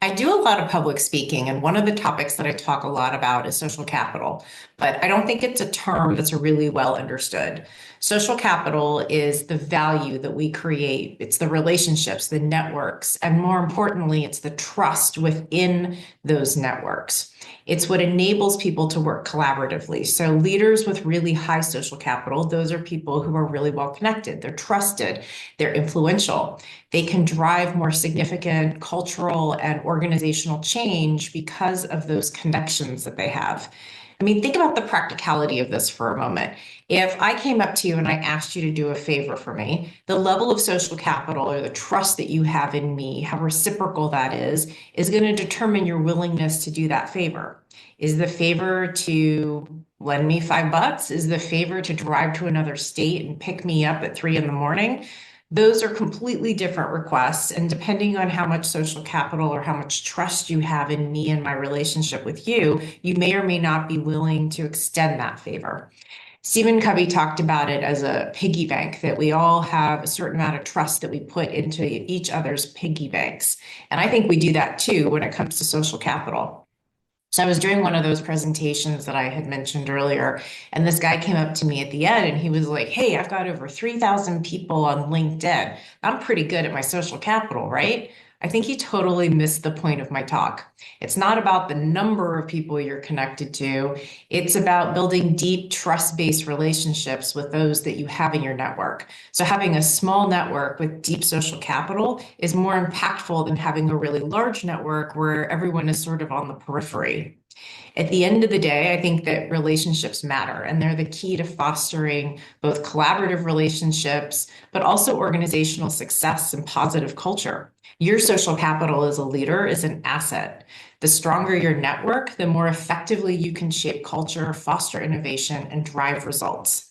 I do a lot of public speaking, and one of the topics that I talk a lot about is social capital, but I don't think it's a term that's really well understood. Social capital is the value that we create, it's the relationships, the networks, and more importantly, it's the trust within those networks. It's what enables people to work collaboratively. So, leaders with really high social capital, those are people who are really well connected, they're trusted, they're influential. They can drive more significant cultural and organizational change because of those connections that they have. I mean, think about the practicality of this for a moment. If I came up to you and I asked you to do a favor for me, the level of social capital or the trust that you have in me, how reciprocal that is going to determine your willingness to do that favor. Is the favor to lend me $5? Is the favor to drive to another state and pick me up at 3 in the morning? Those are completely different requests. And depending on how much social capital or how much trust you have in me and my relationship with you, you may or may not be willing to extend that favor. Stephen Covey talked about it as a piggy bank, that we all have a certain amount of trust that we put into each other's piggy banks. And I think we do that too when it comes to social capital. So I was doing one of those presentations that I had mentioned earlier, and this guy came up to me at the end and he was like, "Hey, I've got over 3,000 people on LinkedIn. I'm pretty good at my social capital, right?" I think he totally missed the point of my talk. It's not about the number of people you're connected to. It's about building deep trust-based relationships with those that you have in your network. So having a small network with deep social capital is more impactful than having a really large network where everyone is sort of on the periphery. At the end of the day, I think that relationships matter, and they're the key to fostering both collaborative relationships, but also organizational success and positive culture. Your social capital as a leader is an asset. The stronger your network, the more effectively you can shape culture, foster innovation, and drive results.